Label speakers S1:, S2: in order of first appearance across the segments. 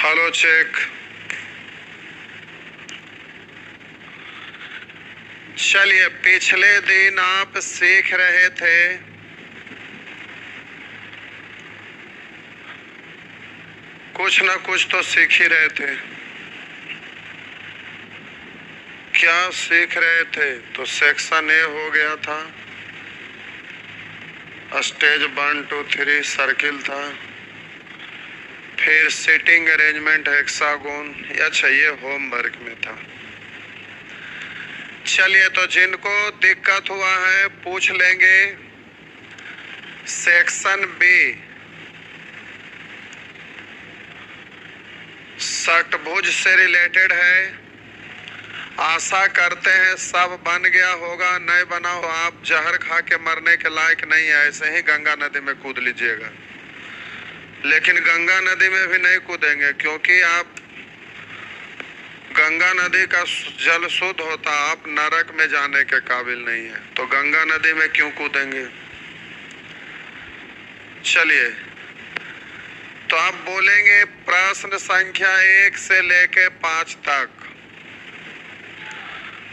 S1: Hello check. चलिए, पिछले दिन आप सीख रहे थे कुछ ना कुछ तो सीख ही रहे थे। क्या सीख रहे थे? तो सेक्शन ए हो गया था, स्टेज 1 2 3 सर्किल था, फिर सीटिंग अरेंजमेंट हेक्सागोन। अच्छा, ये होमवर्क में था। चलिए, तो जिनको दिक्कत हुआ है पूछ लेंगे। सेक्शन बी षटभुज से रिलेटेड है। आशा करते हैं सब बन गया होगा। नहीं बना हो आप जहर खा के मरने के लायक नहीं है, ऐसे ही गंगा नदी में कूद लीजिएगा। लेकिन गंगा नदी में भी नहीं कूदेंगे, क्योंकि आप गंगा नदी का जल शुद्ध होता, आप नरक में जाने के काबिल नहीं है, तो गंगा नदी में क्यों कूदेंगे। चलिए, तो आप बोलेंगे प्रश्न संख्या 1 से लेके 5 तक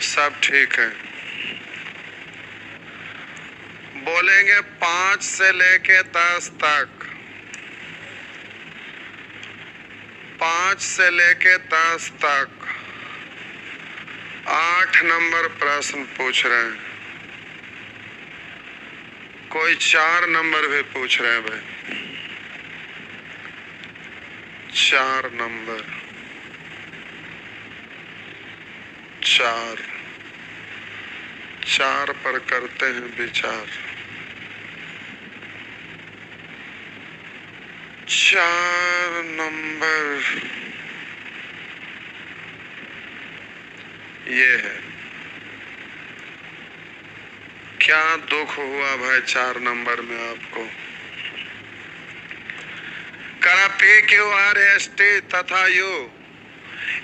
S1: सब ठीक है। बोलेंगे 5 से लेके 10 तक, 5 से लेके 10 तक 8 नंबर प्रश्न पूछ रहे हैं। कोई 4 नंबर भी पूछ रहे हैं भाई। 4 नंबर, 4 पर करते हैं विचार। 4 नंबर ये है। क्या दुख हुआ भाई 4 नंबर में आपको? करा P Q R S T तथा यू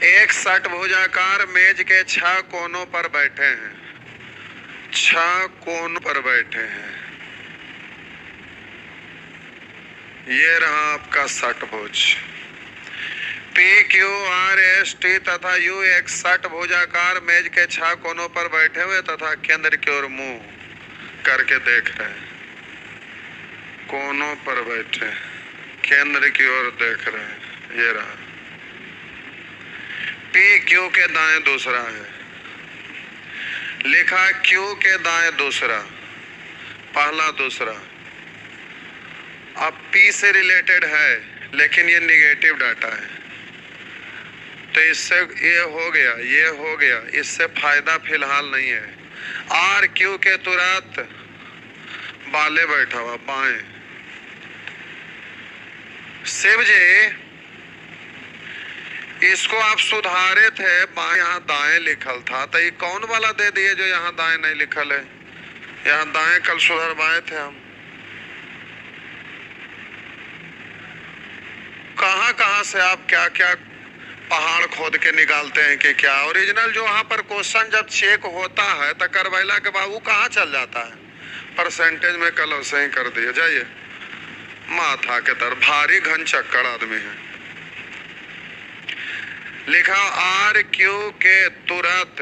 S1: एक षटभुजाकार मेज के 6 कोनों पर बैठे हैं। 6 कोनों पर बैठे हैं। ये रहा आपका षटभुज। P Q R S T तथा यू एक षटभुजाकार मेज के 6 कोनों पर बैठे हुए तथा केंद्र की ओर मुंह करके देख रहे हैं। कोनों पर बैठे, केंद्र की ओर देख रहे हैं। ये रहा। पी क्यू के दाएं दूसरा है, लिखा क्यू के दाएं दूसरा, पहला दूसरा। अब पी से रिलेटेड है, लेकिन ये निगेटिव डाटा है, तो इससे ये हो गया, ये हो गया, इससे फायदा फिलहाल नहीं है। आर क्यू के तुरंत बाले बैठा हुआ बाएं। शिव जी, इसको आप सुधारे थे, बाएं यहाँ दाएं लिखल था, तो ये कौन वाला दे दिए जो यहाँ दाएं नहीं लिखल है? यहाँ दाएं कल सुधरवाए थे हम। कहाँ से आप क्या क्या पहाड़ खोद के निकालते हैं कि क्या ओरिजिनल जो वहां पर क्वेश्चन जब चेक होता है तो करवैला के बाद वो कहाँ चल जाता है? परसेंटेज में कल वैसे ही कर दिया। जाइए, माथा के तरफ भारी घन चक्कर आदमी है। लिखा आर क्यू के तुरंत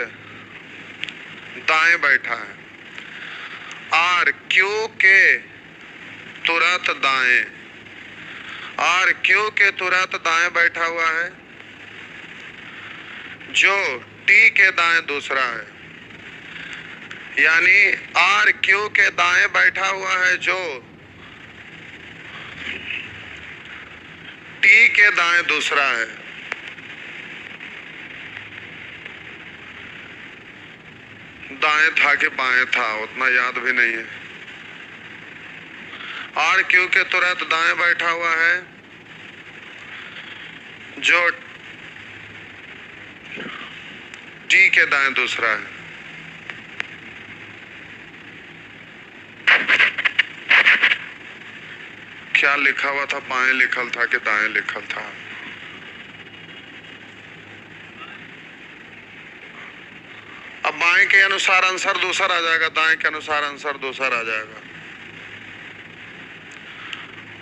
S1: दाएं बैठा है। आर क्यू के तुरंत दाएं, आर क्यू के तुरंत दाएं बैठा हुआ है, जो टी के दाएं दूसरा है। यानी आर क्यू के दाएं बैठा हुआ है, जो टी के दाएं दूसरा है। दाएं था कि बाएं था उतना याद भी नहीं है। आर क्यू के तुरंत दाएं बैठा हुआ है, जो टी के दाएं दूसरा है। क्या लिखा हुआ था? बाएं लिखल था कि दाएं लिखल था? अब बाएं के अनुसार आंसर दूसरा आ जाएगा, दाएं के अनुसार आंसर दूसरा आ जाएगा।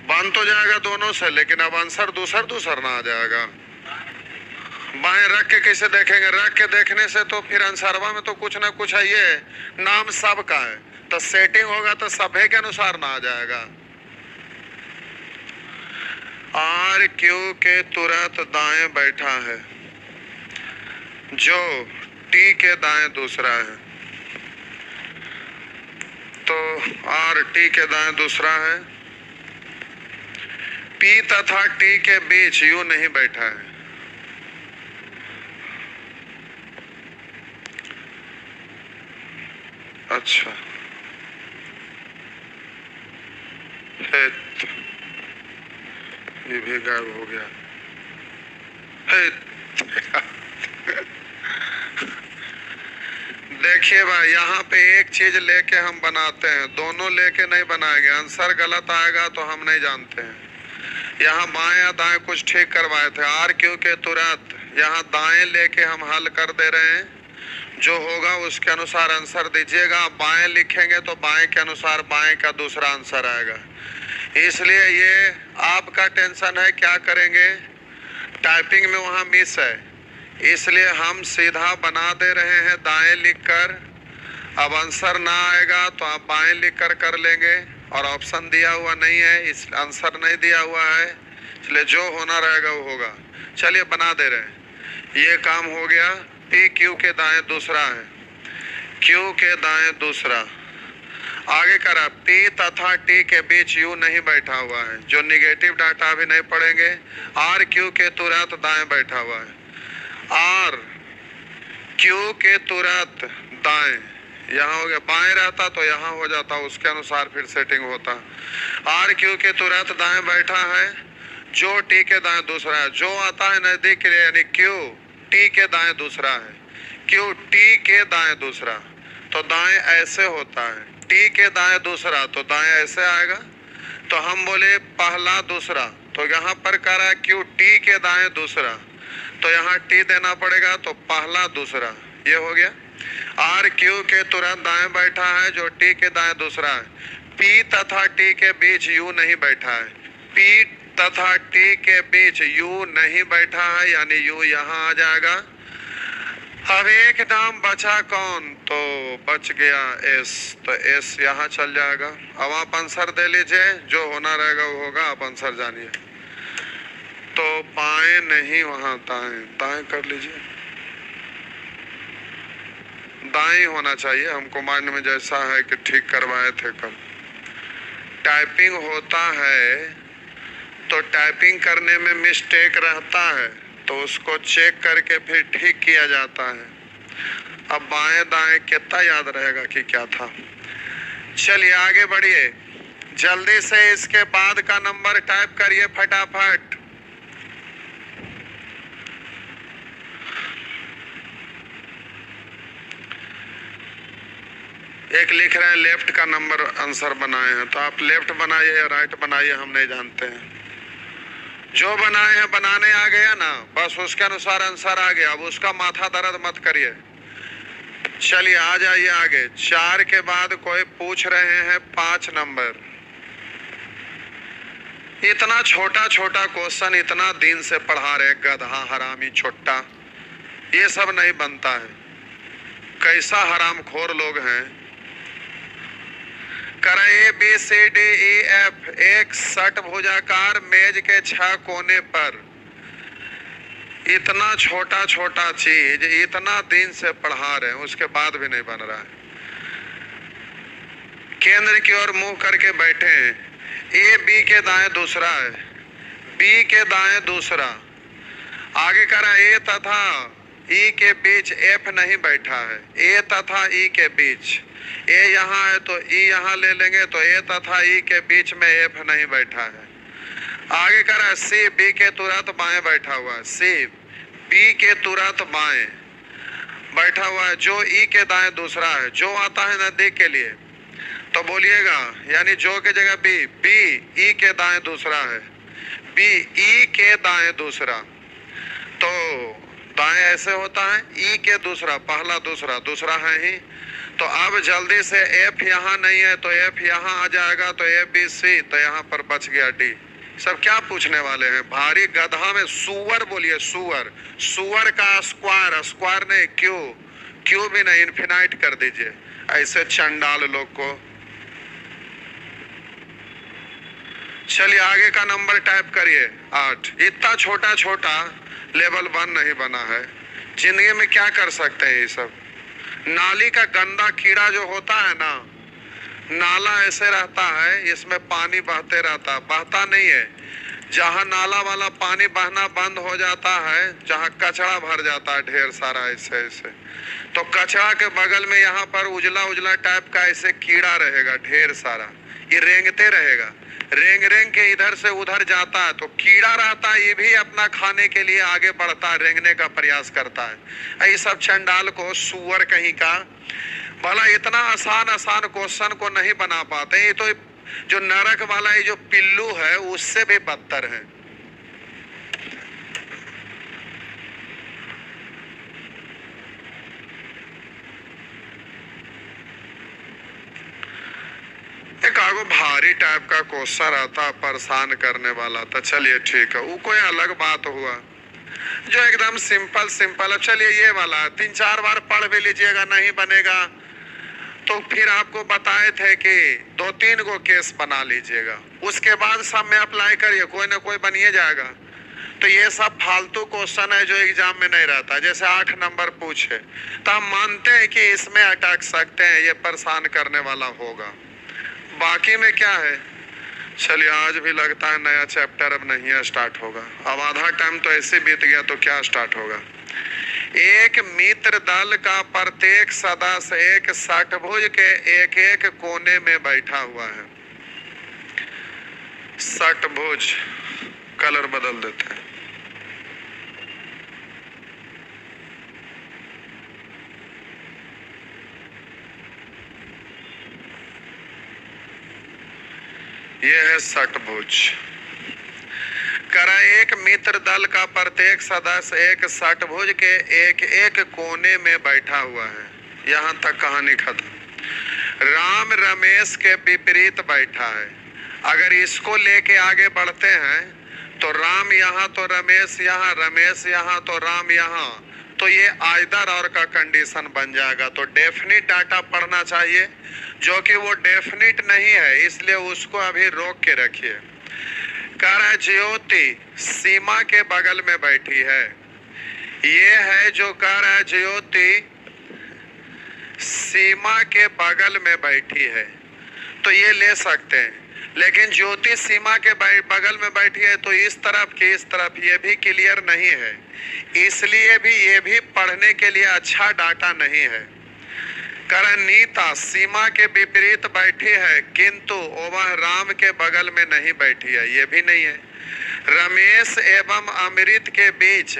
S1: बन तो जाएगा दोनों से, लेकिन अब आंसर दूसरा ना आ जाएगा। बाएं रख के कैसे देखेंगे? रख के देखने से तो फिर आंसरवा में तो कुछ ना कुछ है, ये नाम सब का है, तो सेटिंग होगा तो सभे के अनुसार ना आ जाएगा। आर क्यू के तुरंत दाएं बैठा है, जो टी के दाएं दूसरा है, तो आर टी के दाएं दूसरा है। पी तथा टी के बीच यू नहीं बैठा है। अच्छा, ये भी गायब हो गया। देखिए भाई, यहाँ पे एक चीज लेके हम बनाते हैं, दोनों लेके नहीं बनाएंगे, आंसर गलत आएगा तो हम नहीं जानते हैं। यहाँ बाएं या दाएं कुछ ठीक करवाए थे, आर क्यू के तुरंत यहाँ दाएं लेके हम हल कर दे रहे हैं, जो होगा उसके अनुसार आंसर दीजिएगा। बाएं लिखेंगे तो बाएं के अनुसार बाएं का दूसरा आंसर आएगा। इसलिए ये आपका टेंशन है, क्या करेंगे, टाइपिंग में वहाँ मिस है, इसलिए हम सीधा बना दे रहे हैं दाएं लिखकर। अब आंसर ना आएगा तो आप बाएं लिखकर कर लेंगे, और ऑप्शन दिया हुआ नहीं है, इस आंसर नहीं दिया हुआ है, इसलिए जो होना रहेगा वो होगा। चलिए बना दे रहे हैं, ये काम हो गया। पी क्यू के दाएं दूसरा है, क्यू के दाएं दूसरा। आगे करा, पी तथा टी के बीच यू नहीं बैठा हुआ है, जो निगेटिव डाटा भी नहीं पढ़ेंगे। आर क्यू के तुरंत दाएं बैठा हुआ है, आर क्यू के तुरंत दाएं, यहाँ हो गया, बाएं रहता तो यहाँ हो जाता, उसके अनुसार फिर सेटिंग होता। आर क्यू के तुरंत दाएं बैठा है, जो टी के दाएं दूसरा है, जो आता है नजदीक के लिए, यानी क्यू टी के दाएं दूसरा है, क्यू टी के दाएं दूसरा, तो दाएं ऐसे होता है, टी के दाएं दूसरा तो दाएं ऐसे आएगा। तो हम बोले पहला दूसरा, तो यहाँ पर कह रहा है क्यू टी के दाएं दूसरा, तो यहाँ टी देना पड़ेगा, तो पहला दूसरा, ये हो गया। आर क्यू के तुरंत दाएं बैठा है, जो टी के दाएं दूसरा है। पी तथा टी के बीच यू नहीं बैठा है, पी तथा टी के बीच यू नहीं बैठा है, यानी यू यहाँ आ जाएगा। अब एक नाम बचा कौन, तो बच गया एस, तो एस यहाँ चल जाएगा। अब आप आंसर दे लीजिए, जो होना रहेगा वो होगा, आप आंसर जानिए। तो बाएं नहीं, वहां दाएं, दाएं कर लीजिए, दाएं होना चाहिए, हमको माइंड में जैसा है कि ठीक करवाए थे कल। टाइपिंग होता है तो टाइपिंग करने में मिस्टेक रहता है, तो उसको चेक करके फिर ठीक किया जाता है। अब बाएं दाएं कितना याद रहेगा कि क्या था। चलिए आगे बढ़िए, जल्दी से इसके बाद का नंबर टाइप करिए फटाफट। एक लिख रहे हैं लेफ्ट का नंबर आंसर बनाए हैं, तो आप लेफ्ट बनाइए या राइट बनाइए, हम नहीं जानते हैं। जो बनाए हैं बनाने आ गया ना, बस उसके अनुसार आंसर आ गया, अब उसका माथा दर्द मत करिए। चलिए आ जाइए आगे। 4 के बाद कोई पूछ रहे हैं 5 नंबर। इतना छोटा छोटा क्वेश्चन इतना दिन से पढ़ा रहे, गधा हरामी छोटा, ये सब नहीं बनता है। कैसा हरामखोर लोग हैं। करें A B C D E F, एक षटभुजाकार मेज के 6 कोने पर, इतना छोटा छोटा चीज इतना दिन से पढ़ा रहे हैं, उसके बाद भी नहीं बन रहा है। केंद्र की ओर मुंह करके बैठे हैं, ए बी के दाएं दूसरा है, बी के दाएं दूसरा। आगे करा, ए तथा ई के बीच एफ नहीं बैठा है, ए तथा ई के बीच, ए यहाँ है तो ई यहाँ ले लेंगे, तो ए तथा ई के बीच में एफ नहीं बैठा है। आगे करा, सी बी के तुरंत बाएं बैठा हुआ है, सी बी के तुरंत बाएं बैठा हुआ है, जो ई के दाएं दूसरा है, जो आता है नजदीक के लिए तो बोलिएगा, यानी जो के जगह बी, बी ई के दाएं दूसरा है, बी ई के दाएं दूसरा, तो दाएं ऐसे होता है, ई के दूसरा, पहला दूसरा, दूसरा है ही। तो अब जल्दी से एफ यहाँ नहीं है तो एफ यहाँ आ जाएगा, तो ए बी सी, तो यहाँ पर बच गया डी, सब क्या पूछने वाले हैं? भारी गधा में सुअर बोलिए, सुअर। सुअर का स्क्वायर, स्क्वायर नहीं क्यू, क्यू भी नहीं, इन्फिनाइट कर दीजिए ऐसे चंडाल लोग को। चलिए आगे का नंबर टाइप करिए 8। इतना छोटा छोटा लेवल 1 नहीं बना है। जिंदगी में क्या कर सकते हैं ये सब? नाली का गंदा कीड़ा जो होता है ना, नाला ऐसे रहता है, इसमें पानी बहते रहता है, बहता नहीं है। जहाँ नाला वाला पानी बहना बंद हो जाता है, जहाँ कचरा भर जाता है ढेर सारा ऐसे ऐसे, तो कचरा के बगल में यहाँ पर उजला उजला टाइप का ऐसे कीड़ा रहेगा ढेर सारा, ये रेंगते रहेगा, रेंग रेंग के इधर से उधर जाता है। तो कीड़ा रहता है, ये भी अपना खाने के लिए आगे बढ़ता है, रेंगने का प्रयास करता है। ये सब चंडाल को सुअर कहीं का, भला इतना आसान आसान क्वेश्चन को नहीं बना पाते। ये तो जो नरक वाला ये जो पिल्लू है उससे भी बदतर है। एक आगो भारी टाइप का क्वेश्चन आता परेशान करने वाला था। चलिए ठीक है, वो कोई अलग बात हुआ जो एकदम सिंपल सिंपल। अब चलिए ये वाला 3-4 बार पढ़ भी लीजिएगा, नहीं बनेगा तो फिर आपको बताए थे कि 2-3 गो केस बना लीजिएगा, उसके बाद सब में अप्लाई करिए, कोई ना कोई बनिए जाएगा। तो ये सब फालतू क्वेश्चन है जो एग्जाम में नहीं रहता। जैसे 8 नंबर पूछे तो हम मानते हैं कि इसमें अटक सकते हैं, ये परेशान करने वाला होगा। बाकी में क्या है? चलिए आज भी लगता है नया चैप्टर अब नहीं स्टार्ट होगा। अब आधा टाइम तो ऐसे बीत गया तो क्या स्टार्ट होगा। एक मित्र दल का प्रत्येक सदस्य एक षटभुज के एक एक कोने में बैठा हुआ है। षटभुज कलर बदल देते हैं। यह है षटभुज। करा एक मित्र दल का प्रत्येक सदस्य एक षटभुज के एक एक कोने में बैठा हुआ है। यहाँ तक कहानी खत्म। राम रमेश के विपरीत बैठा है। अगर इसको लेके आगे बढ़ते हैं तो राम यहाँ तो रमेश यहाँ, रमेश यहाँ तो राम यहाँ, तो ये आइदर और का कंडीशन बन जाएगा। तो डेफिनिट डाटा पढ़ना चाहिए, जो कि वो डेफिनिट नहीं है, इसलिए उसको अभी रोक के रखिए। कह रहा है ज्योति सीमा के बगल में बैठी है। ये है जो कह रहा है ज्योति सीमा के बगल में बैठी है, तो ये ले सकते हैं। लेकिन ज्योति सीमा के बगल में बैठी है तो इस तरफ की इस तरफ, ये भी क्लियर नहीं है, इसलिए भी ये भी पढ़ने के लिए अच्छा डाटा नहीं है। करण नीता सीमा के विपरीत बैठी है किंतु वह राम के बगल में नहीं बैठी है, ये भी नहीं है। रमेश एवं अमृत के बीच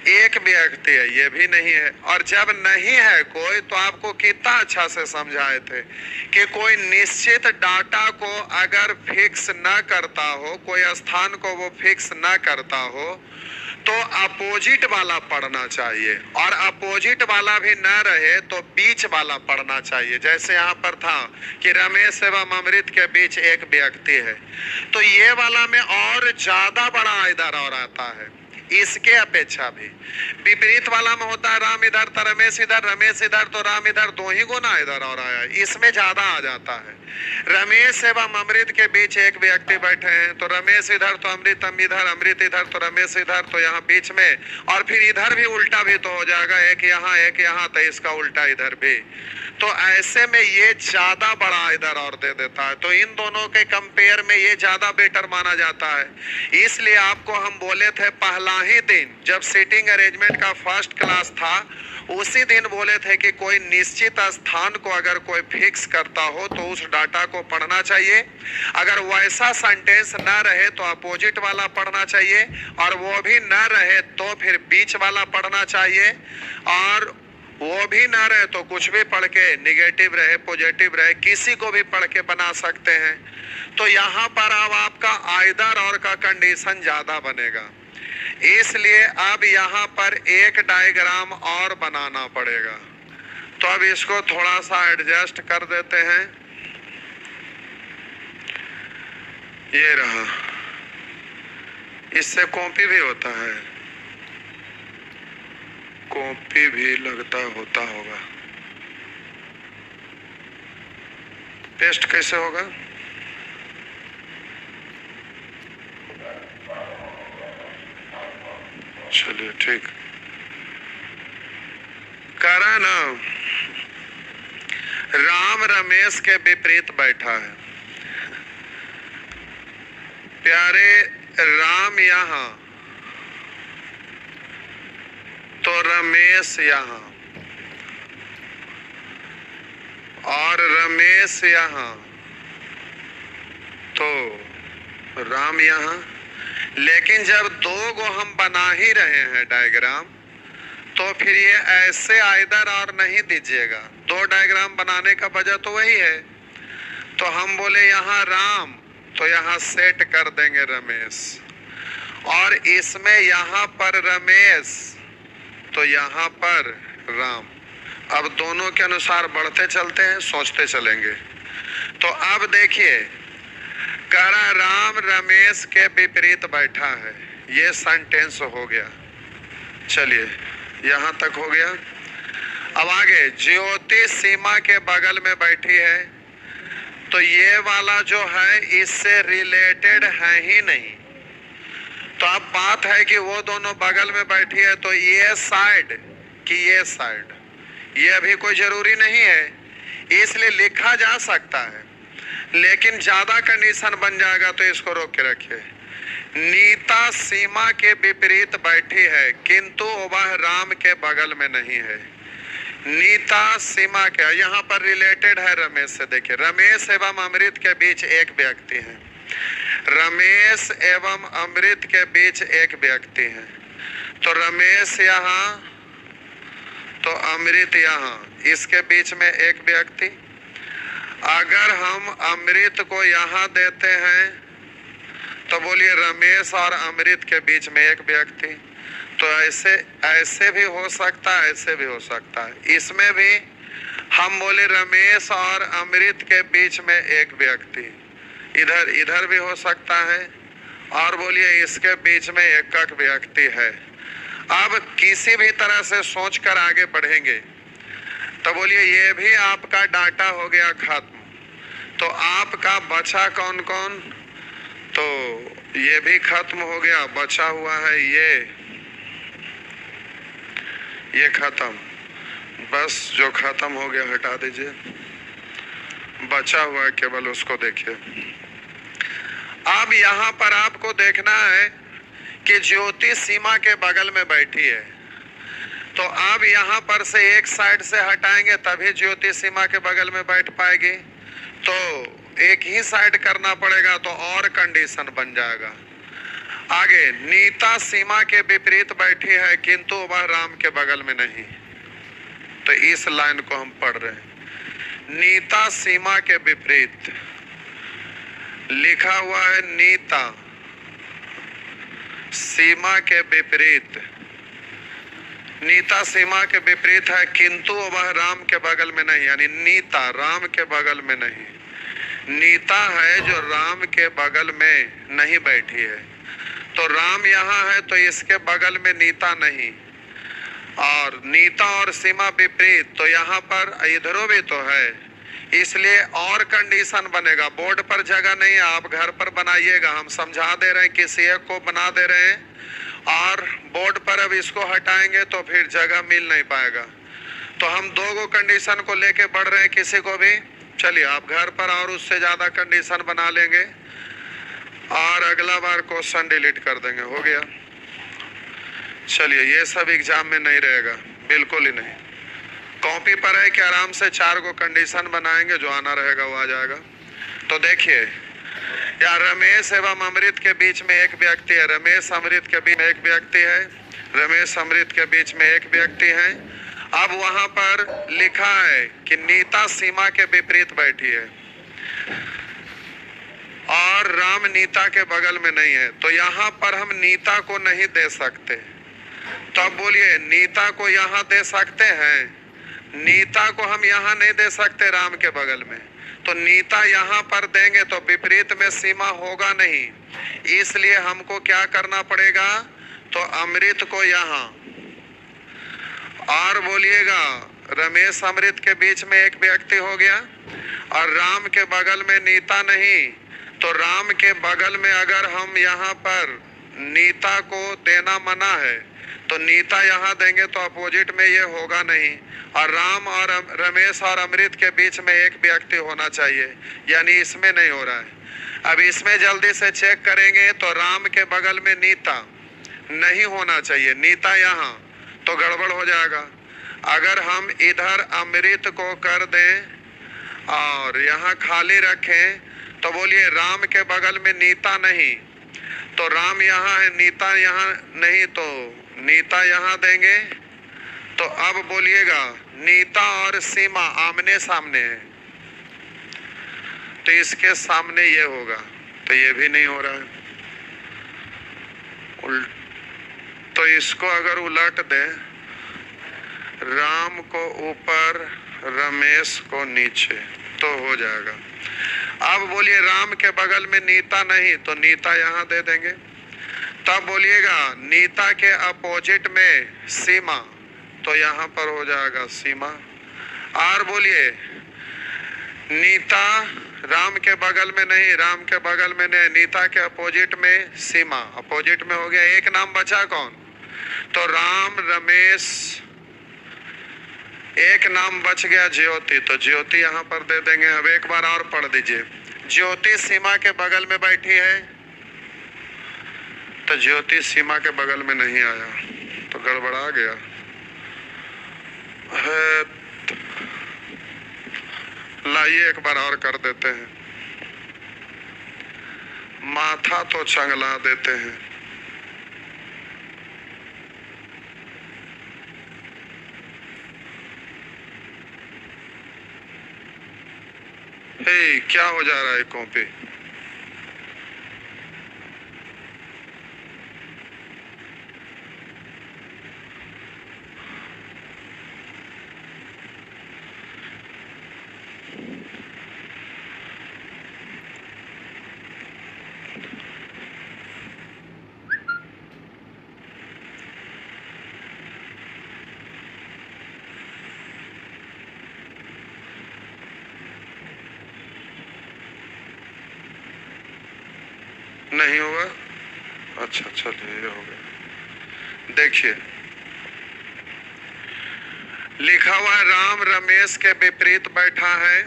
S1: एक व्यक्ति है, ये भी नहीं है। और जब नहीं है कोई तो आपको कितना अच्छा से समझाए थे कि कोई निश्चित डाटा को अगर फिक्स न करता हो, कोई स्थान को वो फिक्स न करता हो तो अपोजिट वाला पढ़ना चाहिए, और अपोजिट वाला भी न रहे तो बीच वाला पढ़ना चाहिए। जैसे यहाँ पर था कि रमेश एवं अमृत के बीच एक व्यक्ति है, तो ये वाला में और ज्यादा बड़ा इधर और आता है इसके अपेक्षा भी। विपरीत वाला में होता है राम इधर तो रमेश इधर, रमेश इधर तो राम इधर, 2 ही गुना इधर और आया, इसमें ज्यादा आ जाता है। रमेश एवं अमृत के बीच एक व्यक्ति बैठे हैं तो रमेश इधर तो अमृत इधर, अमृत इधर तो रमेश इधर, तो यहाँ बीच में, और फिर इधर भी उल्टा भी तो हो जाएगा, एक यहाँ तो इसका उल्टा इधर भी। तो ऐसे में ये ज्यादा बड़ा इधर और दे देता है, तो इन दोनों के कंपेयर में ये ज्यादा बेटर माना जाता है। इसलिए आपको हम बोले थे पहला ही दिन जब सीटिंग अरेंजमेंट का फर्स्ट क्लास था, उसी दिन बोले थे कि कोई निश्चित स्थान को अगर कोई फिक्स करता हो तो उस डाटा को पढ़ना चाहिए। अगर वैसा सेंटेंस न रहे तो अपोजिट वाला पढ़ना चाहिए, और वो भी न रहे तो फिर बीच वाला पढ़ना चाहिए, और वो भी ना रहे तो कुछ भी पढ़ के, निगेटिव रहे पॉजिटिव रहे, किसी को भी पढ़ के बना सकते हैं। तो यहाँ पर अब आपका आइदर और का कंडीशन ज्यादा बनेगा, इसलिए अब यहाँ पर एक डायग्राम और बनाना पड़ेगा। तो अब इसको थोड़ा सा एडजस्ट कर देते हैं, ये रहा। इससे कॉपी भी होता है, कॉपी भी लगता होता होगा। पेस्ट कैसे होगा? चलिए ठीक। करा ना, राम रमेश के विपरीत बैठा है। प्यारे राम यहां तो रमेश यहां, और रमेश यहां तो राम यहां। लेकिन जब दो को हम बना ही रहे हैं डायग्राम, तो फिर ये ऐसे आइदर और नहीं दीजिएगा। दो डायग्राम बनाने का वजह तो वही है। तो हम बोले यहाँ राम, तो यहाँ सेट कर देंगे रमेश, और इसमें यहाँ पर रमेश, तो यहाँ पर राम। अब दोनों के अनुसार बढ़ते चलते हैं, सोचते चलेंगे। तो अब देखिए, करा राम रमेश के विपरीत बैठा है, ये सेंटेंस हो गया। चलिए यहां तक हो गया। अब आगे, ज्योति सीमा के बगल में बैठी है, तो ये वाला जो है इससे रिलेटेड है ही नहीं। तो अब बात है कि वो दोनों बगल में बैठी है, तो ये साइड कि ये साइड, ये अभी कोई जरूरी नहीं है, इसलिए लिखा जा सकता है। लेकिन ज्यादा कंडीशन बन जाएगा तो इसको रोक के रखिए। नीता सीमा के विपरीत बैठी है, किंतु वह राम के बगल में नहीं है। नीता सीमा के, यहाँ पर रिलेटेड है रमेश से। देखिए, रमेश एवं अमृत के बीच एक व्यक्ति है, रमेश एवं अमृत के बीच एक व्यक्ति है। तो रमेश यहाँ तो अमृत यहाँ, इसके बीच में एक व्यक्ति। अगर हम अमृत को यहाँ देते हैं तो बोलिए रमेश और अमृत के बीच में एक व्यक्ति। तो ऐसे भी हो सकता है, ऐसे भी हो सकता है। इसमें भी हम बोले रमेश और अमृत के बीच में एक व्यक्ति, इधर भी हो सकता है, और बोलिए इसके बीच में एक व्यक्ति है। अब किसी भी तरह से सोचकर आगे बढ़ेंगे तो बोलिए ये भी आपका डाटा हो गया खत्म। तो आपका बचा कौन कौन? तो ये भी खत्म हो गया, बचा हुआ है ये खत्म। बस जो खत्म हो गया हटा दीजिए, बचा हुआ है केवल उसको देखिए। अब यहाँ पर आपको देखना है कि ज्योति सीमा के बगल में बैठी है, तो अब यहाँ पर से एक साइड से हटाएंगे तभी ज्योति सीमा के बगल में बैठ पाएगी। तो एक ही साइड करना पड़ेगा, तो और कंडीशन बन जाएगा। आगे, नीता सीमा के विपरीत बैठी है, किंतु वह राम के बगल में नहीं। तो इस लाइन को हम पढ़ रहे हैं, नीता सीमा के विपरीत लिखा हुआ है, नीता सीमा के विपरीत, नीता सीमा के विपरीत है, किंतु वह राम के बगल में नहीं। यानी नीता राम के बगल में नहीं, नीता है जो राम के बगल में नहीं बैठी है। तो राम यहाँ है तो इसके बगल में नीता नहीं, और नीता और सीमा विपरीत, तो यहाँ पर इधरों भी तो है, इसलिए और कंडीशन बनेगा। बोर्ड पर जगह नहीं है, आप घर पर बनाइएगा। हम समझा दे रहे हैं, किसी एक को बना दे रहे हैं, और बोर्ड पर अब इसको हटाएंगे तो फिर जगह मिल नहीं पाएगा। तो हम दो कंडीशन को लेके बढ़ रहे हैं, किसी को भी। चलिए आप घर पर और उससे ज्यादा कंडीशन बना लेंगे, और अगला बार क्वेश्चन डिलीट कर देंगे, हो गया। चलिए, ये सब एग्जाम में नहीं रहेगा, बिल्कुल ही नहीं। कॉपी पर है कि आराम से 4 को कंडीशन बनाएंगे, जो आना रहेगा वो आ जाएगा। तो देखिए, या रमेश एवं अमृत के बीच में एक व्यक्ति है, रमेश अमृत के बीच में एक व्यक्ति है, रमेश अमृत के बीच में एक व्यक्ति है। अब वहां पर लिखा है कि नीता सीमा के विपरीत बैठी है, और राम नीता के बगल में नहीं है। तो यहाँ पर हम नीता को नहीं दे सकते, तो अब बोलिए नीता को यहाँ दे सकते हैं, नीता को हम यहाँ नहीं दे सकते राम के बगल में, तो नीता यहाँ पर देंगे तो विपरीत में सीमा होगा नहीं, इसलिए हमको क्या करना पड़ेगा, तो अमृत को यहाँ, और बोलिएगा रमेश अमृत के बीच में एक व्यक्ति हो गया, और राम के बगल में नीता नहीं, तो राम के बगल में अगर हम यहाँ पर नीता को देना मना है तो नीता यहाँ देंगे तो अपोजिट में ये होगा नहीं, और राम और रमेश और अमृत के बीच में एक व्यक्ति होना चाहिए, यानी इसमें नहीं हो रहा है। अब इसमें जल्दी से चेक करेंगे तो राम के बगल में नीता नहीं होना चाहिए, नीता यहाँ, तो गड़बड़ हो जाएगा। अगर हम इधर अमृत को कर दें और यहाँ खाली रखें तो बोलिए राम के बगल में नीता नहीं, तो राम यहाँ है, नीता यहाँ नहीं, तो नीता यहाँ देंगे, तो अब बोलिएगा नीता और सीमा आमने सामने है, तो इसके सामने ये होगा, तो ये भी नहीं हो रहा है। तो इसको अगर उलट दें, राम को ऊपर रमेश को नीचे, तो हो जाएगा। अब बोलिए राम के बगल में नीता नहीं, तो नीता यहाँ दे देंगे, तब बोलिएगा नीता के अपोजिट में सीमा, तो यहाँ पर हो जाएगा सीमा। और बोलिए नीता राम के बगल में नहीं, राम के बगल में नहीं, नीता के अपोजिट में सीमा, अपोजिट में हो गया। एक नाम बचा कौन, तो राम रमेश, एक नाम बच गया ज्योति, तो ज्योति यहाँ पर दे देंगे। अब एक बार और पढ़ दीजिए, ज्योति सीमा के बगल में बैठी है, तो ज्योति सीमा के बगल में नहीं आया, तो गड़बड़ा गया है। लाइए एक बार और कर देते हैं, माथा तो चंगला देते हैं। हे, क्या हो जा रहा है कॉपी? नहीं होगा, अच्छा चलिए ये हो गया। देखिए लिखा हुआ है राम रमेश के विपरीत बैठा है,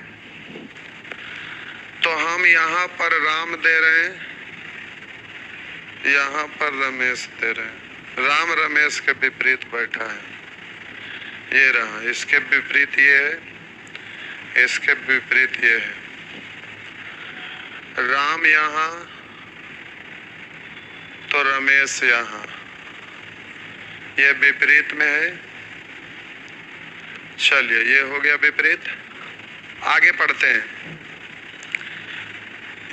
S1: तो हम यहाँ पर राम दे रहे हैं, यहाँ पर रमेश दे रहे हैं। राम रमेश के विपरीत बैठा है, ये रहा, इसके विपरीत ये है, इसके विपरीत ये है। राम यहाँ तो रमेश यहाँ, ये विपरीत में है। चलिए ये हो गया विपरीत, आगे पढ़ते हैं,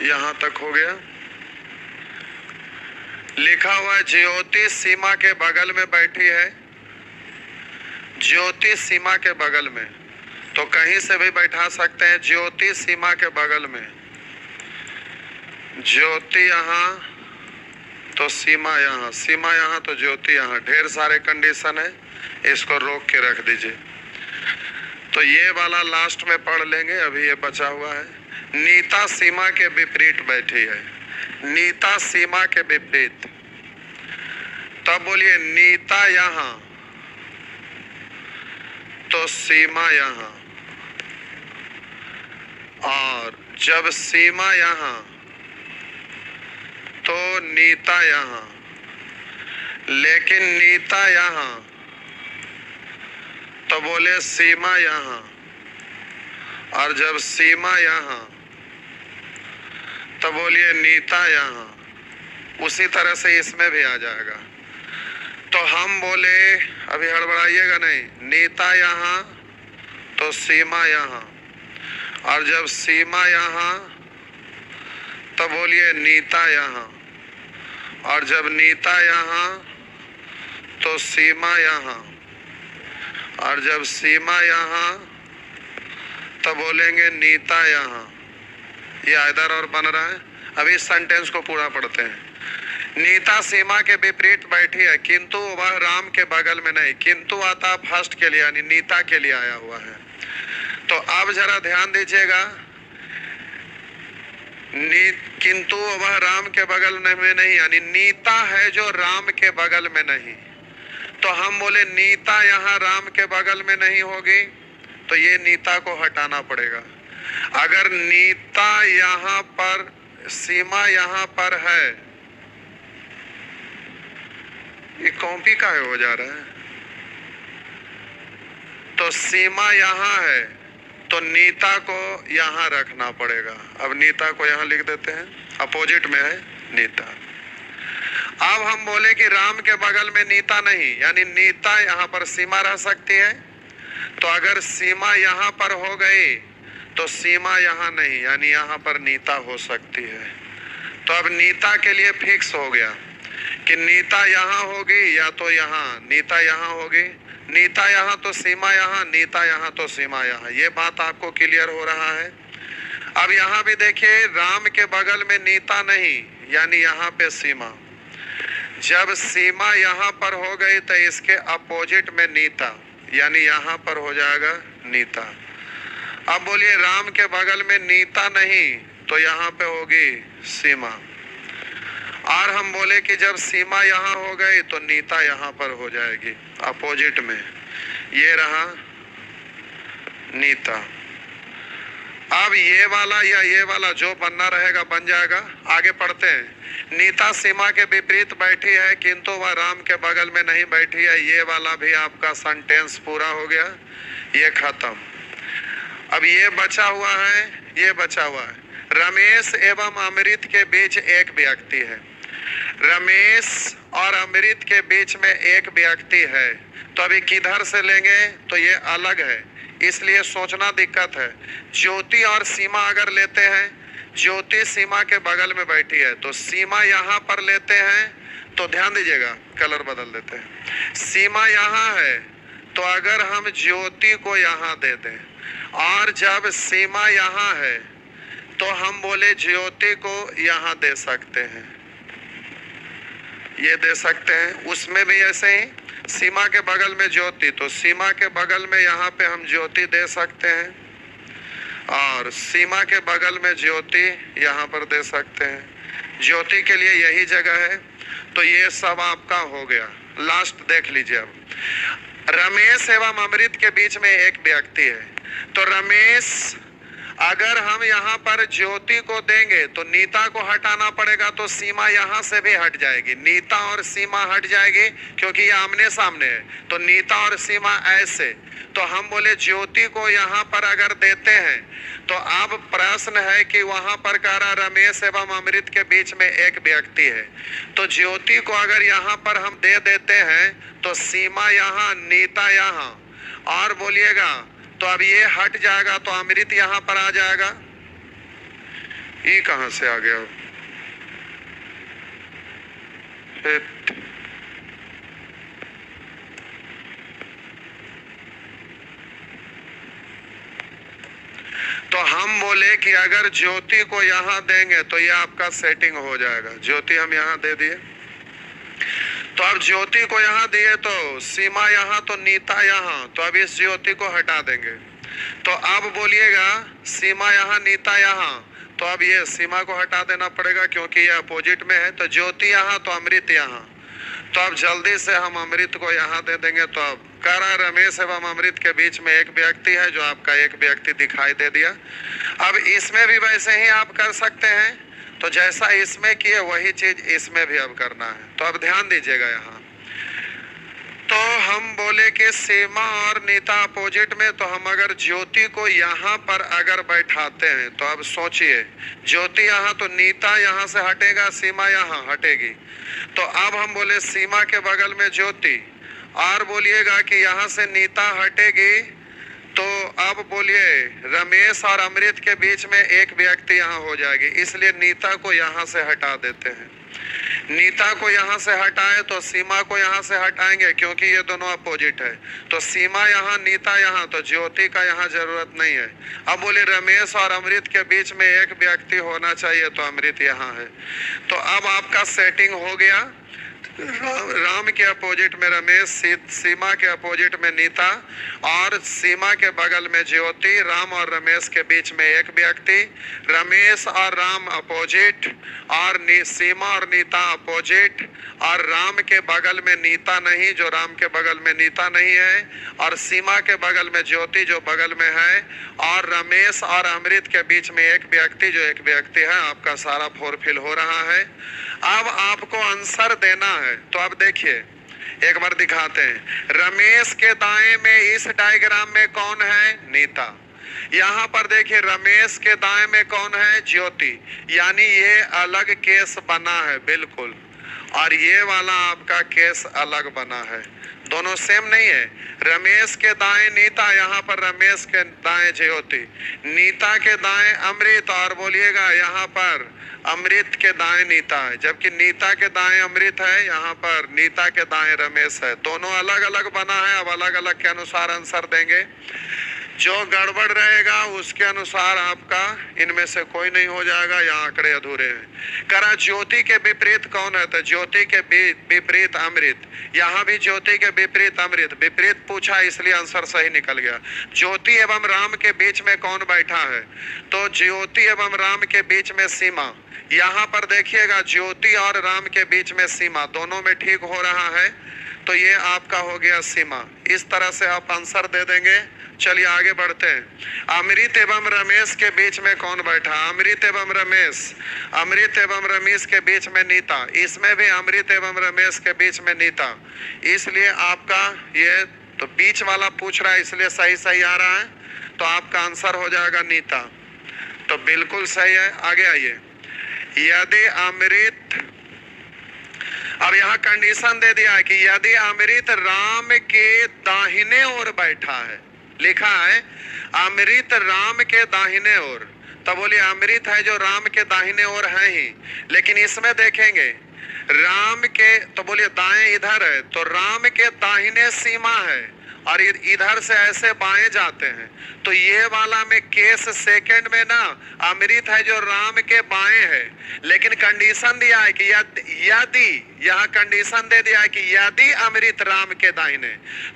S1: यहाँ तक हो गया। लिखा हुआ है ज्योति सीमा के बगल में बैठी है, ज्योति सीमा के बगल में, तो कहीं से भी बैठा सकते हैं। ज्योति सीमा के बगल में, ज्योति यहाँ तो सीमा यहाँ, सीमा यहाँ तो ज्योति यहाँ, ढेर सारे कंडीशन है, इसको रोक के रख दीजिए। तो ये वाला लास्ट में पढ़ लेंगे, अभी ये बचा हुआ है। नीता सीमा के विपरीत बैठी है, नीता सीमा के विपरीत, तब बोलिए नीता यहाँ तो सीमा यहाँ, और जब सीमा यहाँ तो नीता यहाँ, लेकिन नीता यहाँ तो बोले सीमा यहाँ, और जब सीमा यहाँ तो बोलिए नीता यहाँ। उसी तरह से इसमें भी आ जाएगा। तो हम बोले, अभी हड़बड़ाइएगा नहीं, नीता यहाँ तो सीमा यहाँ, और जब सीमा यहाँ तो बोलिए नीता यहाँ, और जब नीता यहाँ तो सीमा यहाँ, और जब सीमा यहाँ तो बोलेंगे नीता यहाँ। ये इधर और बन रहा है। अभी इस सेंटेंस को पूरा पढ़ते हैं। नीता सीमा के विपरीत बैठी है किंतु वह राम के बगल में नहीं। किंतु आता फर्स्ट के लिए यानी नीता के लिए आया हुआ है। तो अब जरा ध्यान दीजिएगा, किंतु वह राम के बगल में नहीं यानी नीता है जो राम के बगल में नहीं। तो हम बोले नीता यहाँ राम के बगल में नहीं होगी तो ये नीता को हटाना पड़ेगा। अगर नीता यहाँ पर, सीमा यहाँ पर है, ये कॉपी का हो जा रहा है, तो सीमा यहाँ है तो नीता को यहाँ रखना पड़ेगा। अब नीता को यहाँ लिख देते हैं, अपोजिट में है नीता। अब हम बोले कि राम के बगल में नीता नहीं यानी नीता यहाँ पर सीमा रह सकती है। तो अगर सीमा यहाँ पर हो गई तो सीमा यहाँ नहीं यानी यहाँ पर नीता हो सकती है। तो अब नीता के लिए फिक्स हो गया कि नीता यहाँ होगी या तो यहाँ, नीता यहाँ होगी, नीता यहाँ तो सीमा यहाँ, नीता यहाँ तो सीमा यहाँ। ये बात आपको क्लियर हो रहा है। अब यहाँ भी देखिए, राम के बगल में नीता नहीं यानी यहाँ पे सीमा। जब सीमा यहाँ पर हो गई तो इसके अपोजिट में नीता यानी यहाँ पर हो जाएगा नीता। अब बोलिए राम के बगल में नीता नहीं तो यहाँ पे होगी सीमा। और हम बोले कि जब सीमा यहाँ हो गई तो नीता यहाँ पर हो जाएगी अपोजिट में। ये रहा नीता। अब ये वाला या ये वाला जो बनना रहेगा बन जाएगा। आगे पढ़ते हैं। नीता सीमा के विपरीत बैठी है किंतु वह राम के बगल में नहीं बैठी है। ये वाला भी आपका सेंटेंस पूरा हो गया, ये खत्म। अब ये बचा हुआ है, ये बचा हुआ है। रमेश एवं अमृत के बीच एक व्यक्ति है। रमेश और अमृत के बीच में एक व्यक्ति है। तो अभी किधर से लेंगे तो ये अलग है, इसलिए सोचना दिक्कत है। ज्योति और सीमा अगर लेते हैं, ज्योति सीमा के बगल में बैठी है तो सीमा यहाँ पर लेते हैं तो ध्यान दीजिएगा, कलर बदल देते हैं। सीमा यहाँ है तो अगर हम ज्योति को यहाँ दे दें और जब सीमा यहाँ है तो हम बोले ज्योति को यहाँ दे सकते हैं, ये दे सकते हैं। उसमें भी ऐसे ही, सीमा के बगल में ज्योति तो सीमा के बगल में यहाँ पे हम ज्योति दे सकते हैं और सीमा के बगल में ज्योति यहाँ पर दे सकते हैं। ज्योति के लिए यही जगह है। तो ये सब आपका हो गया। लास्ट देख लीजिए। अब रमेश एवं अमृत के बीच में एक व्यक्ति है। तो रमेश, अगर हम यहाँ पर ज्योति को देंगे तो नीता को हटाना पड़ेगा तो सीमा यहाँ से भी हट जाएगी। नीता और सीमा हट जाएगी क्योंकि ये आमने सामने है। तो नीता और सीमा ऐसे, तो हम बोले ज्योति को यहाँ पर अगर देते हैं तो अब प्रश्न है कि वहां पर कह रहा रमेश एवं अमृत के बीच में एक व्यक्ति है। तो ज्योति को अगर यहाँ पर हम दे देते हैं तो सीमा यहाँ, नीता यहाँ, और बोलिएगा तो अब ये हट जाएगा तो अमृत यहाँ पर आ जाएगा। ये कहां से आ गया? तो हम बोले कि अगर ज्योति को यहाँ देंगे तो ये आपका सेटिंग हो जाएगा। ज्योति हम यहाँ दे दिए, तो अब ज्योति को यहाँ दिए तो सीमा यहाँ तो नीता यहाँ, तो अब इस ज्योति को हटा देंगे। तो अब बोलिएगा सीमा यहाँ नीता यहाँ, तो अब ये सीमा को हटा देना पड़ेगा क्योंकि ये अपोजिट में है। तो ज्योति यहाँ तो अमृत यहाँ, तो अब जल्दी से हम अमृत को यहाँ दे देंगे। तो अब कह रहा रमेश एवं अमृत के बीच में एक व्यक्ति है, जो आपका एक व्यक्ति दिखाई दे दिया। अब इसमें भी वैसे ही आप कर सकते हैं, तो जैसा इसमें किए वही चीज इसमें भी अब करना है। तो अब ध्यान दीजिएगा यहाँ। तो हम बोले कि सीमा और नीता अपोजिट में, तो हम अगर ज्योति को यहाँ पर अगर बैठाते हैं तो अब सोचिए, ज्योति यहाँ तो नीता यहाँ से हटेगा, सीमा यहाँ हटेगी। तो अब हम बोले सीमा के बगल में ज्योति, और बोलिएगा कि यहाँ से नीता हटेगी, तो अब बोलिए रमेश और अमृत के बीच में एक व्यक्ति यहाँ हो जाएगी, इसलिए नीता को यहाँ से हटा देते हैं। नीता को यहाँ से हटाए तो सीमा को यहाँ से हटाएंगे, क्योंकि ये दोनों अपोजिट है। तो सीमा यहाँ, नीता यहाँ, तो ज्योति का यहाँ जरूरत नहीं है। अब बोले रमेश और अमृत के बीच में एक व्यक्ति होना चाहिए, तो अमृत यहाँ है। तो अब आपका सेटिंग हो गया। राम के अपोजिट में रमेश, सीमा के अपोजिट में नीता, और सीमा के बगल में ज्योति, राम और रमेश के बीच में एक व्यक्ति, रमेश और राम अपोजिट, और सीमा और नीता अपोजिट, और राम के बगल में नीता नहीं, जो राम के बगल में नीता नहीं है, और सीमा के बगल में ज्योति जो बगल में है, और रमेश और अमृत के बीच में एक व्यक्ति जो एक व्यक्ति है। आपका सारा फुलफिल हो रहा है। अब आपको आंसर देना है। तो अब देखिए, एक बार दिखाते हैं। रमेश के दाएं में इस डायग्राम में कौन है? नीता। यहाँ पर देखिए रमेश के दाएं में कौन है? ज्योति। यानी ये अलग केस बना है बिल्कुल, और ये वाला आपका केस अलग बना है। दोनों सेम नहीं है। रमेश के दाएं नीता, यहाँ पर रमेश के दाएं ज्योति, नीता के दाएं अमृत, और बोलिएगा यहाँ पर अमृत के दाएं नीता है, जबकि नीता के दाएं अमृत है, यहाँ पर नीता के दाएं रमेश है। दोनों अलग अलग बना है। अब अलग अलग के अनुसार आंसर देंगे। जो गड़बड़ रहेगा उसके अनुसार आपका इनमें से कोई नहीं हो जाएगा, या आंकड़े अधूरे हैं। करा ज्योति के विपरीत कौन है? तो ज्योति के विपरीत अमृत। यहाँ भी ज्योति के विपरीत अमृत। विपरीत पूछा इसलिए आंसर सही निकल गया। ज्योति एवं राम के बीच में कौन बैठा है? तो ज्योति एवं राम के बीच में सीमा। यहाँ पर देखिएगा ज्योति और राम के बीच में सीमा, दोनों में ठीक हो रहा है। तो ये आपका हो गया सीमा। इस तरह से आप आंसर दे देंगे। चलिए आगे बढ़ते हैं। अमृत एवं रमेश के बीच में कौन बैठा? अमृत एवं रमेश। अमृत एवं रमेश के बीच में नीता। इसमें भी अमृत एवं रमेश के बीच में नीता। इसलिए आपका ये तो बीच वाला पूछ रहा है, इसलिए सही सही आ रहा है। तो आपका आंसर हो जाएगा नीता। तो बिल्कुल सही है। आगे आइए। यदि अमृत, अब यहाँ कंडीशन दे दिया है कि यदि अमृत राम के दाहिने ओर बैठा है, लिखा है अमृत राम के दाहिने ओर, तब बोलिए अमृत है जो राम के दाहिने ओर है ही, लेकिन इसमें देखेंगे राम के, तो बोलिए दाएं इधर है, तो राम के दाहिने सीमा है, और इधर से ऐसे बाएं जाते हैं। तो ये वाला में केस सेकंड में ना अमृत है जो राम के बाएं है, लेकिन कंडीशन दिया है कि यदि, यहाँ कंडीशन दे दिया है कि यदि अमृत राम के दाहिने,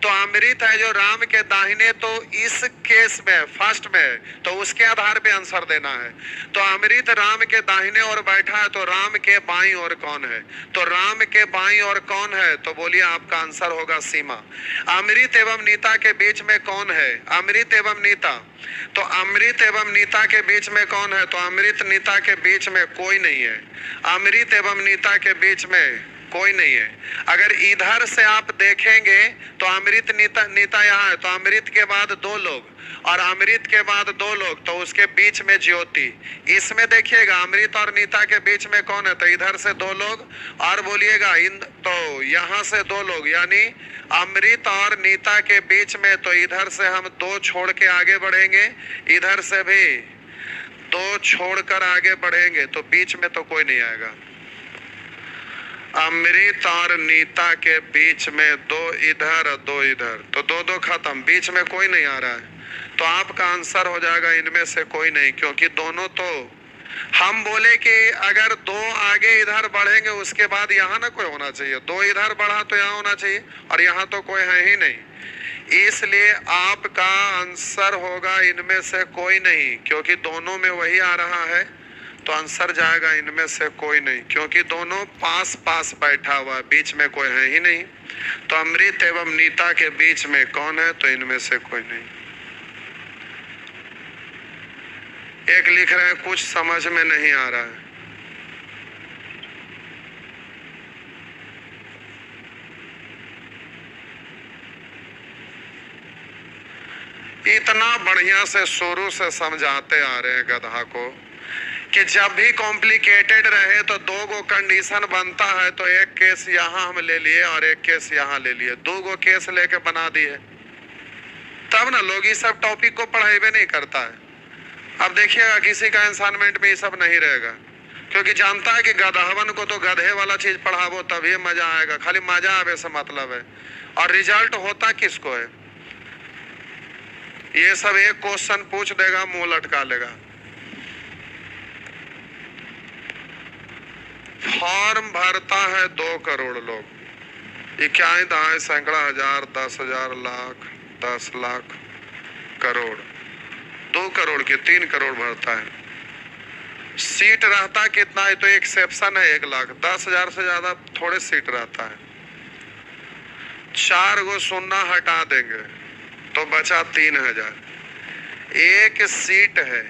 S1: तो अमृत है जो राम के दाहिने, तो इस केस में फर्स्ट में, तो उसके आधार पे आंसर देना है। तो अमृत राम के दाहिने ओर बैठा है, तो राम के बाईं ओर कौन है? तो राम के बाईं ओर कौन है? तो बोलिए आपका आंसर होगा सीमा। अमृत एवं नीता के बीच में कौन है? अमृत एवं नीता। तो अमृत एवं नीता के बीच में कौन है? तो अमृत नीता के बीच में कोई नहीं है। अमृत एवं नीता के बीच में कोई नहीं है। अगर इधर से आप देखेंगे तो अमृत नीता यहाँ है, तो अमृत के बाद दो लोग, और अमृत के बाद दो लोग, तो उसके बीच में ज्योति। इसमें देखिएगा अमृत और नीता के बीच में कौन है? तो इधर से दो लोग, और बोलिएगा तो यहाँ से दो लोग, यानी अमृत और नीता के बीच में, तो इधर से हम दो छोड़ के आगे बढ़ेंगे, इधर से भी दो छोड़कर आगे बढ़ेंगे, तो बीच में तो कोई नहीं आएगा। अमृत और नीता के बीच में दो इधर और दो इधर, तो दो दो खत्म, बीच में कोई नहीं आ रहा है। तो आपका आंसर हो जाएगा इनमें से कोई नहीं, क्योंकि दोनों, तो हम बोले कि अगर दो आगे इधर बढ़ेंगे उसके बाद यहाँ ना कोई होना चाहिए, दो इधर बढ़ा तो यहाँ होना चाहिए, और यहाँ तो कोई है ही नहीं। इसलिए आपका आंसर होगा इनमें से कोई नहीं, क्योंकि दोनों में वही आ रहा है। तो आंसर जाएगा इनमें से कोई नहीं, क्योंकि दोनों पास पास बैठा हुआ है, बीच में कोई है ही नहीं। तो अमृत एवं नीता के बीच में कौन है? तो इनमें से कोई नहीं। एक लिख रहे हैं कुछ समझ में नहीं आ रहा है। इतना बढ़िया से शुरू से समझाते आ रहे हैं गधा को कि जब भी कॉम्प्लिकेटेड रहे तो दो गो कंडीशन बनता है, तो एक केस यहाँ हम ले लिए और एक केस यहाँ ले लिए, दो गो केस लेके बना दिए, तब ना लोग इस सब टॉपिक को पढ़ाई नहीं करता है। अब देखिएगा किसी का असाइनमेंट में ये सब नहीं रहेगा, क्योंकि जानता है कि गधवन को तो गधे वाला चीज पढ़ावो तभी मजा आएगा, खाली मजा आवे से मतलब है। और रिजल्ट होता किसको है? ये सब एक क्वेश्चन पूछ देगा, मुंह लटका लेगा। फॉर्म भरता है 2 करोड़ लोग, इक्याई दहाई सैकड़ा हजार 10,000 लाख 10 लाख करोड़, 2 करोड़ के 3 करोड़ भरता है। सीट रहता कितना है? तो एक्सेप्शन है 1 लाख, 10,000 से ज्यादा थोड़े सीट रहता है। 4 गो सुन्ना हटा देंगे तो बचा 3,000। 1 सीट है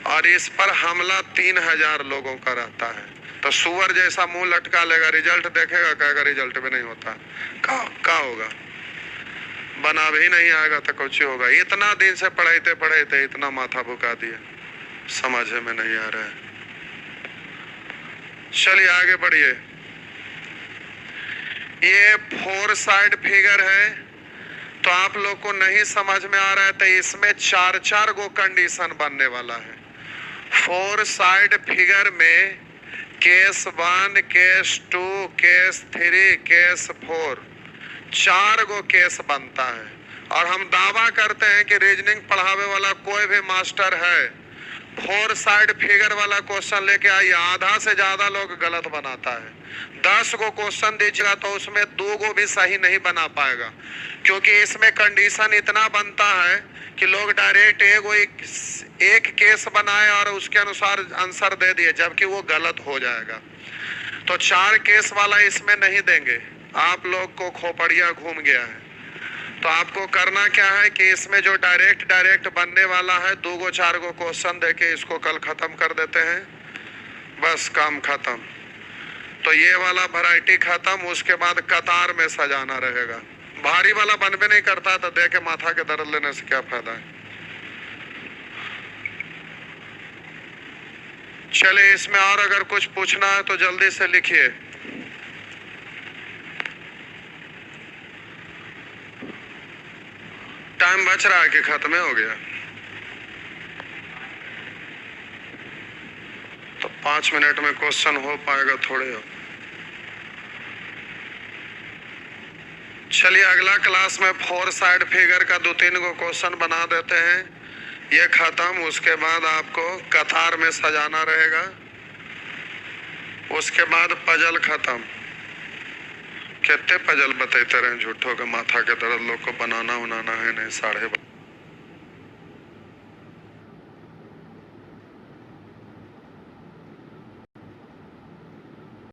S1: और इस पर हमला 3,000 लोगों का रहता है। तो सुअर जैसा मुंह लटका लेगा, रिजल्ट देखेगा, कहेगा रिजल्ट भी नहीं होता। का होगा? बना भी नहीं आएगा तो कुछ होगा। इतना दिन से पढ़ाते पढ़ाते इतना माथा भुका दिया, समझ में नहीं आ रहा है। चलिए आगे बढ़िए। ये 4 साइड फिगर है, तो आप लोग को नहीं समझ में आ रहा है तो इसमें 4 गो कंडीशन बनने वाला है। 4 साइड फिगर में केस 1, केस 2, केस 3, केस 4, 4 गो केस बनता है। और हम दावा करते हैं कि रीजनिंग पढ़ावे वाला कोई भी मास्टर है, 4 साइड फिगर वाला क्वेश्चन लेके आइए, आधा से ज्यादा लोग गलत बनाता है। 10 गो क्वेश्चन दीजिएगा तो उसमें 2 गो भी सही नहीं बना पाएगा, क्योंकि इसमें कंडीशन इतना बनता है कि लोग डायरेक्ट एक केस बनाए और उसके अनुसार आंसर दे दिए, जबकि वो गलत हो जाएगा। तो 4 केस वाला इसमें नहीं देंगे। आप लोग को खोपड़िया घूम गया है। तो आपको करना क्या है कि इसमें जो डायरेक्ट बनने वाला है, 2 गो 4 गो क्वेश्चन देके इसको कल खत्म कर देते हैं, बस काम खत्म। तो ये वाला वैरायटी खत्म। उसके बाद कतार में सजाना रहेगा। भारी वाला बनबे नहीं करता तो देखे माथा के दर्द लेने से क्या फायदा है। चलिए इसमें और अगर कुछ पूछना है तो जल्दी से लिखिए। टाइम बच रहा है कि खत्म हो गया? तो 5 मिनट में क्वेश्चन हो पाएगा थोड़े हो। चलिए अगला क्लास में 4 साइड फिगर का 2-3 गो क्वेश्चन बना देते हैं। ये खत्म। उसके बाद आपको कतार में सजाना रहेगा। उसके बाद पजल खत्म। कितने पजल बताते रहे झूठों के, माथा के दर्द लोग को बनाना उनाना है नहीं। 12:30